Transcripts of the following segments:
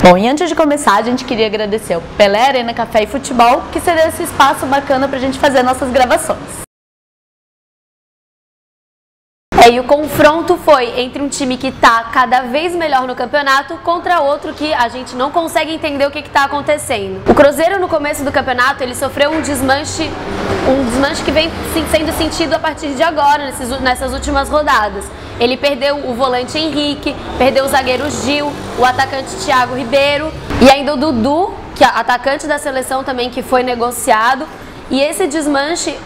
Bom, e antes de começar, a gente queria agradecer ao Pelé Arena Café e Futebol, que cedeu esse espaço bacana pra gente fazer nossas gravações. E o confronto foi entre um time que está cada vez melhor no campeonato contra outro que a gente não consegue entender o que está acontecendo. O Cruzeiro, no começo do campeonato, ele sofreu um desmanche que vem sendo sentido a partir de agora, nessas últimas rodadas. Ele perdeu o volante Henrique, perdeu o zagueiro Gil, o atacante Thiago Ribeiro e ainda o Dudu, que é atacante da seleção também, que foi negociado. E esse desmanche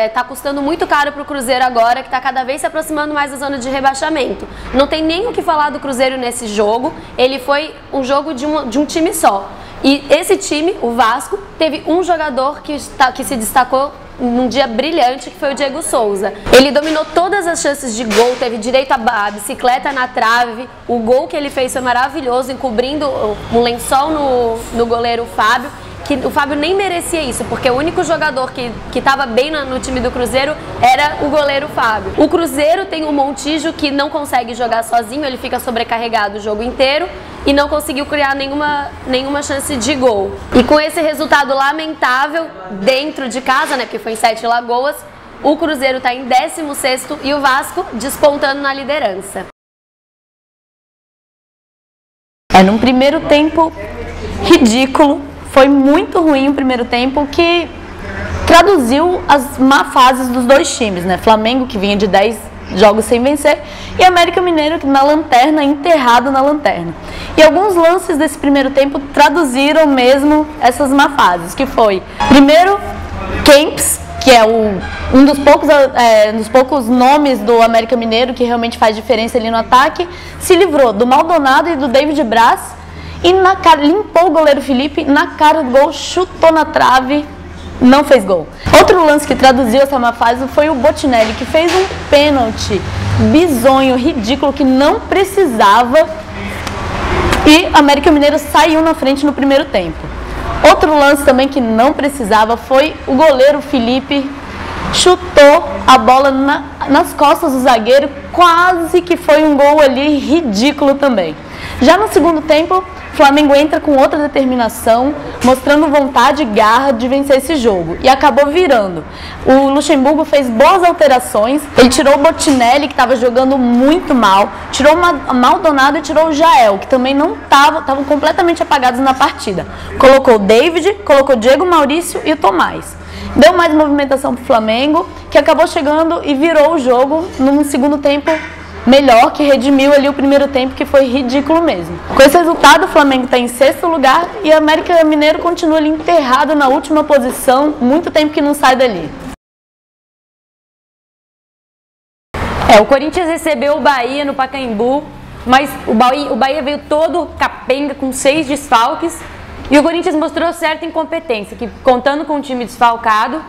está custando muito caro para o Cruzeiro agora, que está cada vez se aproximando mais da zona de rebaixamento. Não tem nem o que falar do Cruzeiro nesse jogo, ele foi um jogo de um time só. E esse time, o Vasco, teve um jogador que se destacou num dia brilhante, que foi o Diego Souza. Ele dominou todas as chances de gol, teve direito à bicicleta na trave, o gol que ele fez foi maravilhoso, encobrindo um lençol no goleiro Fábio. Que o Fábio nem merecia isso, porque o único jogador que estava bem no time do Cruzeiro era o goleiro Fábio. O Cruzeiro tem o Montijo, que não consegue jogar sozinho, ele fica sobrecarregado o jogo inteiro e não conseguiu criar nenhuma chance de gol. E com esse resultado lamentável dentro de casa, né, porque foi em Sete Lagoas, o Cruzeiro está em 16º e o Vasco despontando na liderança. Num primeiro tempo ridículo. Foi muito ruim o primeiro tempo, que traduziu as má fases dos dois times, né? Flamengo, que vinha de 10 jogos sem vencer, e América Mineiro, que na lanterna, enterrado na lanterna. E alguns lances desse primeiro tempo traduziram mesmo essas má fases, que foi, primeiro, Kempis, que é um dos poucos nomes do América Mineiro que realmente faz diferença ali no ataque, se livrou do Maldonado e do David Braz, e limpou o goleiro Felipe na cara do gol, chutou na trave, não fez gol. Outro lance que traduziu essa má fase foi o Botinelli, que fez um pênalti bizonho, ridículo, que não precisava, e América Mineiro saiu na frente no primeiro tempo. Outro lance também que não precisava foi o goleiro Felipe, chutou a bola nas costas do zagueiro, quase que foi um gol ali ridículo também. Já no segundo tempo, o Flamengo entra com outra determinação, mostrando vontade e garra de vencer esse jogo. E acabou virando. O Luxemburgo fez boas alterações, ele tirou o Botinelli, que estava jogando muito mal, tirou o Maldonado e tirou o Jael, que também não estavam completamente apagados na partida. Colocou o David, colocou o Diego Maurício e o Tomás. Deu mais movimentação para o Flamengo, que acabou chegando e virou o jogo num segundo tempo melhor, que redimiu ali o primeiro tempo, que foi ridículo mesmo. Com esse resultado, o Flamengo está em 6º lugar e o América Mineiro continua ali enterrado na última posição, muito tempo que não sai dali. O Corinthians recebeu o Bahia no Pacaembu, mas o Bahia veio todo capenga, com 6 desfalques, e o Corinthians mostrou certa incompetência, que contando com um time desfalcado,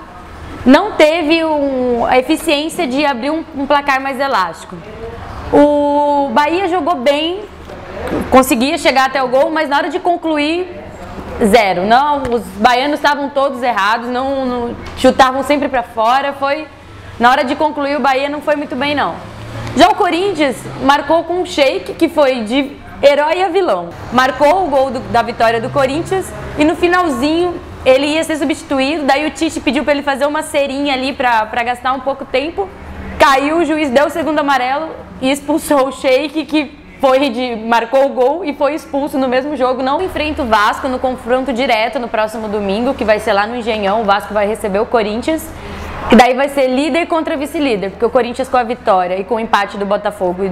não teve a eficiência de abrir um placar mais elástico. O Bahia jogou bem, conseguia chegar até o gol, mas na hora de concluir, zero. Não, os baianos estavam todos errados, não chutavam sempre para fora. Na hora de concluir, o Bahia não foi muito bem, não. Já o Corinthians marcou com um Sheik, que foi de herói a vilão. Marcou o gol da vitória do Corinthians e no finalzinho ele ia ser substituído, daí o Tite pediu para ele fazer uma cerinha ali para gastar um pouco tempo. Caiu, o juiz deu o segundo amarelo e expulsou o Sheik, que marcou o gol e foi expulso no mesmo jogo. Não enfrenta o Vasco no confronto direto no próximo domingo, que vai ser lá no Engenhão. O Vasco vai receber o Corinthians, que daí vai ser líder contra vice-líder, porque o Corinthians, com a vitória e com o empate do Botafogo e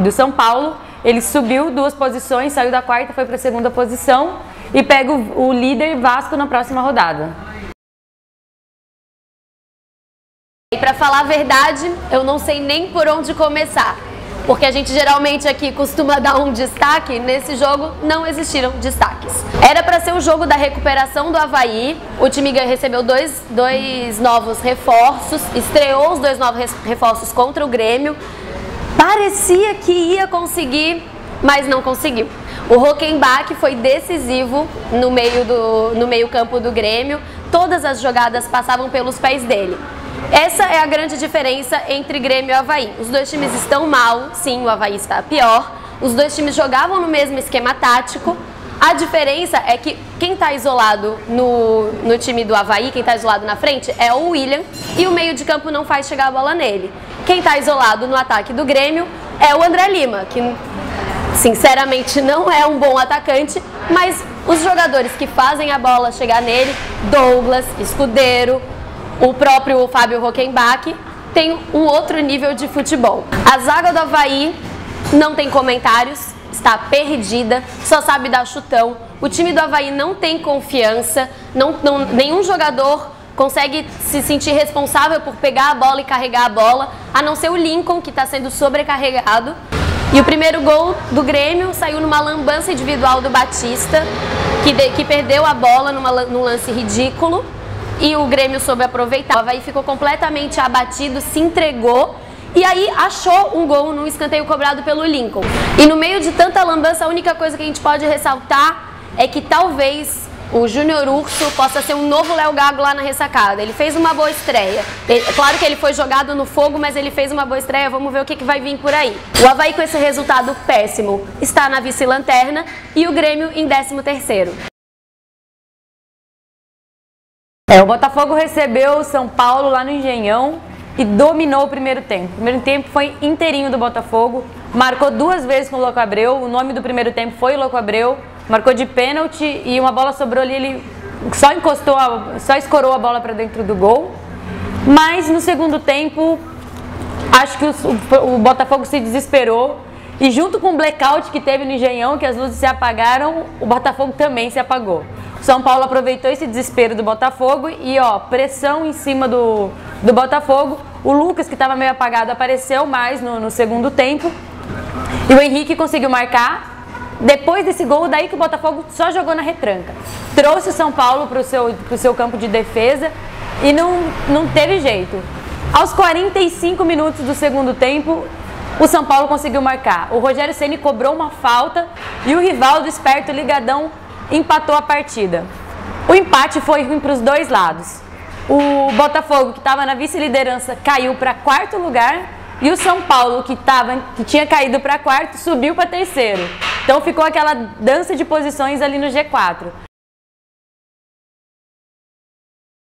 do São Paulo, ele subiu 2 posições, saiu da 4ª, foi para a 2ª posição e pega o líder Vasco na próxima rodada. E para falar a verdade, eu não sei nem por onde começar, porque a gente geralmente aqui costuma dar um destaque. Nesse jogo não existiram destaques. Era para ser o jogo da recuperação do Avaí, o time recebeu dois novos reforços, estreou os 2 novos reforços contra o Grêmio, parecia que ia conseguir, mas não conseguiu. O Rockenbach foi decisivo no meio campo do Grêmio, todas as jogadas passavam pelos pés dele. Essa é a grande diferença entre Grêmio e Avaí. Os dois times estão mal, sim, o Avaí está pior. Os dois times jogavam no mesmo esquema tático. A diferença é que quem está isolado no time do Avaí, quem está isolado na frente, é o William, e o meio de campo não faz chegar a bola nele. Quem está isolado no ataque do Grêmio é o André Lima, que sinceramente não é um bom atacante, mas os jogadores que fazem a bola chegar nele, Douglas, Escudeiro, o próprio Fábio Rockenbach, tem um outro nível de futebol. A zaga do Avaí não tem comentários, está perdida, só sabe dar chutão. O time do Avaí não tem confiança, nenhum jogador consegue se sentir responsável por pegar a bola e carregar a bola, a não ser o Lincoln, que está sendo sobrecarregado. E o primeiro gol do Grêmio saiu numa lambança individual do Batista, que perdeu a bola num lance ridículo, e o Grêmio soube aproveitar. O Avaí ficou completamente abatido, se entregou, e aí achou um gol num escanteio cobrado pelo Lincoln. E no meio de tanta lambança, a única coisa que a gente pode ressaltar é que talvez o Júnior Urso possa ser um novo Léo Gago lá na ressacada. Ele fez uma boa estreia. Claro que ele foi jogado no fogo, mas ele fez uma boa estreia. Vamos ver o que vai vir por aí. O Avaí, com esse resultado péssimo, está na vice-lanterna e o Grêmio em 13º. O Botafogo recebeu o São Paulo lá no Engenhão e dominou o primeiro tempo. O primeiro tempo foi inteirinho do Botafogo, marcou 2 vezes com o Louco Abreu, o nome do primeiro tempo foi o Louco Abreu, marcou de pênalti e uma bola sobrou ali, ele só escorou a bola para dentro do gol. Mas no segundo tempo, acho que o Botafogo se desesperou e junto com o blackout que teve no Engenhão, que as luzes se apagaram, o Botafogo também se apagou. O São Paulo aproveitou esse desespero do Botafogo e pressão em cima do Botafogo. O Lucas, que estava meio apagado, apareceu mais no segundo tempo. E o Henrique conseguiu marcar. Depois desse gol, daí que o Botafogo só jogou na retranca. Trouxe o São Paulo para o seu campo de defesa e não teve jeito. Aos 45 minutos do segundo tempo, o São Paulo conseguiu marcar. O Rogério Ceni cobrou uma falta e o Rivaldo, esperto, ligadão, empatou a partida. O empate foi ruim para os dois lados. O Botafogo, que estava na vice-liderança, caiu para 4º lugar e o São Paulo, que tinha caído para 4º, subiu para 3º. Então ficou aquela dança de posições ali no G4.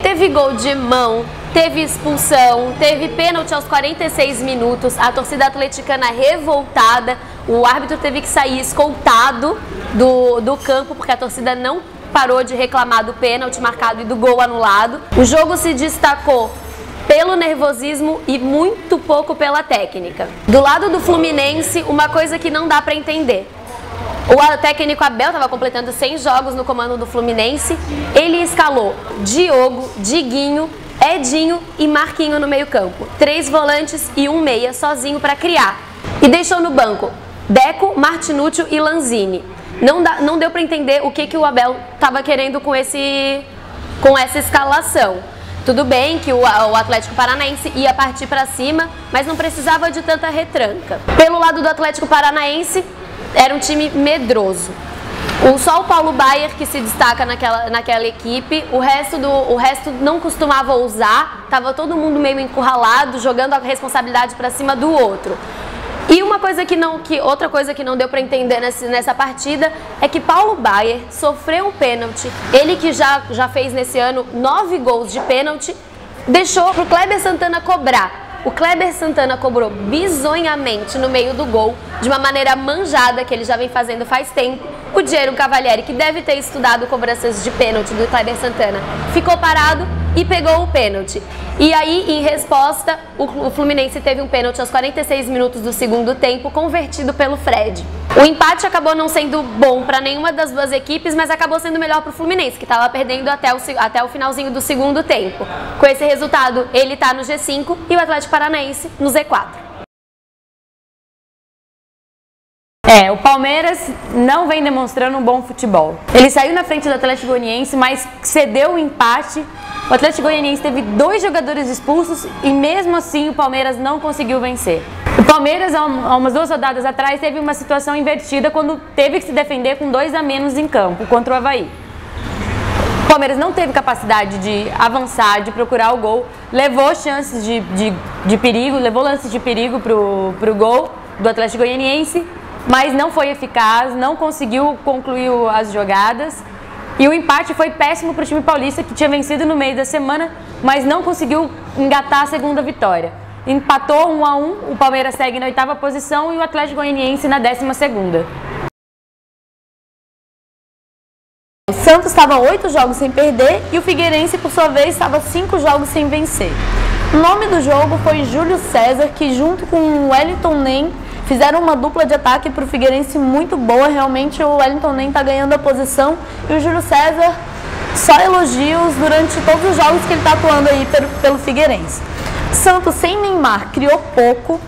Teve gol de mão, teve expulsão, teve pênalti aos 46 minutos, a torcida atleticana revoltada, o árbitro teve que sair escoltado do campo porque a torcida não parou de reclamar do pênalti marcado e do gol anulado. O jogo se destacou pelo nervosismo e muito pouco pela técnica. Do lado do Fluminense, uma coisa que não dá para entender. O técnico Abel estava completando 100 jogos no comando do Fluminense. Ele escalou Diogo, Diguinho, Edinho e Marquinho no meio-campo. 3 volantes e 1 meia sozinho para criar. E deixou no banco Deco, Martinúcio e Lanzini. Não deu para entender o que o Abel estava querendo com essa escalação. Tudo bem que o Atlético Paranaense ia partir para cima, mas não precisava de tanta retranca. Pelo lado do Atlético Paranaense, era um time medroso. Só o Paulo Baier que se destaca naquela equipe, o resto não costumava ousar, estava todo mundo meio encurralado, jogando a responsabilidade para cima do outro. E outra coisa que não deu para entender nessa partida é que Paulo Baier sofreu um pênalti, ele que já fez nesse ano 9 gols de pênalti, deixou para o Kleber Santana cobrar. O Kleber Santana cobrou bizonhamente no meio do gol, de uma maneira manjada que ele já vem fazendo faz tempo. O Diego Cavalieri, que deve ter estudado cobranças de pênalti do Kleber Santana, ficou parado e pegou o pênalti. E aí, em resposta, o Fluminense teve um pênalti aos 46 minutos do segundo tempo, convertido pelo Fred. O empate acabou não sendo bom para nenhuma das duas equipes, mas acabou sendo melhor para o Fluminense, que estava perdendo até o finalzinho do segundo tempo. Com esse resultado, ele está no G5 e o Atlético Paranaense no Z4. O Palmeiras não vem demonstrando um bom futebol. Ele saiu na frente do Atlético Goianiense, mas cedeu o empate. O Atlético Goianiense teve 2 jogadores expulsos e mesmo assim o Palmeiras não conseguiu vencer. O Palmeiras, há umas 2 rodadas atrás, teve uma situação invertida quando teve que se defender com 2 a menos em campo contra o Avaí. O Palmeiras não teve capacidade de avançar, de procurar o gol, levou chances de perigo, levou lances de perigo pro gol do Atlético Goianiense mas não foi eficaz, não conseguiu concluir as jogadas. E o empate foi péssimo para o time paulista, que tinha vencido no meio da semana, mas não conseguiu engatar a segunda vitória. Empatou 1 a 1, o Palmeiras segue na 8ª posição e o Atlético Goianiense na 12ª. O Santos estava 8 jogos sem perder e o Figueirense, por sua vez, estava 5 jogos sem vencer. O nome do jogo foi Júlio César, que junto com o Wellington Nem fizeram uma dupla de ataque para o Figueirense muito boa. Realmente o Wellington Nem está ganhando a posição e o Júlio César só elogios durante todos os jogos que ele está atuando aí pelo Figueirense. Santos sem Neymar criou pouco,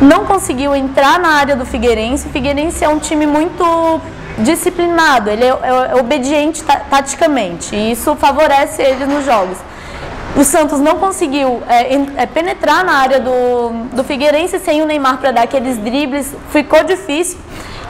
não conseguiu entrar na área do Figueirense. O Figueirense é um time muito disciplinado, ele é obediente taticamente e isso favorece ele nos jogos. O Santos não conseguiu penetrar na área do Figueirense sem o Neymar para dar aqueles dribles, ficou difícil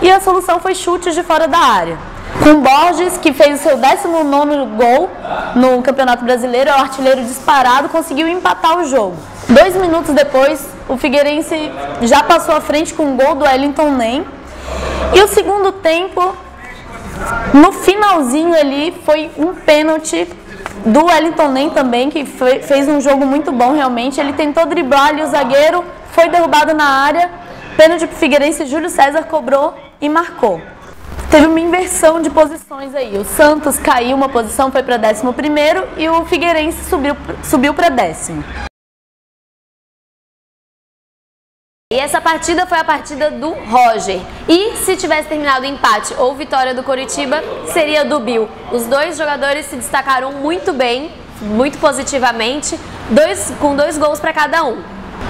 e a solução foi chutes de fora da área. Com Borges, que fez o seu 19º gol no Campeonato Brasileiro, é o artilheiro disparado, conseguiu empatar o jogo. 2 minutos depois, o Figueirense já passou à frente com o gol do Wellington Nem. E o segundo tempo, no finalzinho ali, foi um pênalti do Wellington Nem também, que fez um jogo muito bom realmente. Ele tentou driblar ali o zagueiro, foi derrubado na área, pênalti para o Figueirense, Júlio César cobrou e marcou. Teve uma inversão de posições aí, o Santos caiu uma posição, foi para 11º e o Figueirense subiu para 10º. E essa partida foi a partida do Roger. E se tivesse terminado empate ou vitória do Coritiba, seria do Bill. Os dois jogadores se destacaram muito bem, muito positivamente, com 2 gols para cada um.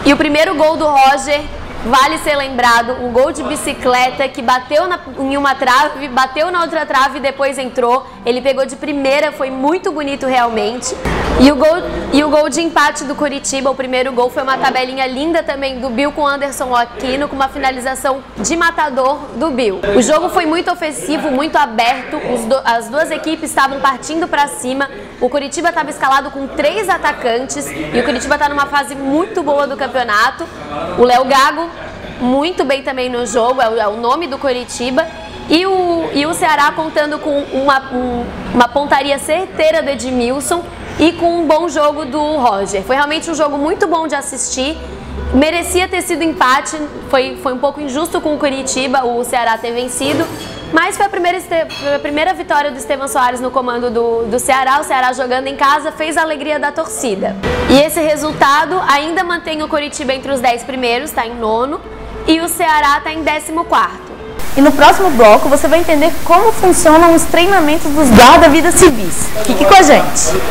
E o primeiro gol do Roger, vale ser lembrado, um gol de bicicleta que bateu em uma trave, bateu na outra trave e depois entrou. Ele pegou de primeira, foi muito bonito realmente. E o gol de empate do Coritiba, o primeiro gol, foi uma tabelinha linda também do Bill com Anderson Aquino, com uma finalização de matador do Bill. O jogo foi muito ofensivo, muito aberto, as duas equipes estavam partindo para cima. O Coritiba estava escalado com 3 atacantes e o Coritiba está numa fase muito boa do campeonato. O Léo Gago, muito bem também no jogo, é o nome do Coritiba. E o Ceará contando com uma pontaria certeira do Edmilson e com um bom jogo do Roger. Foi realmente um jogo muito bom de assistir, merecia ter sido empate, foi um pouco injusto com o Coritiba, o Ceará ter vencido, mas foi a primeira vitória do Estevão Soares no comando do Ceará. O Ceará jogando em casa fez a alegria da torcida. E esse resultado ainda mantém o Coritiba entre os 10 primeiros, está em 9º, e o Ceará está em 14º. E no próximo bloco você vai entender como funcionam os treinamentos dos guarda-vidas civis. Fique com a gente!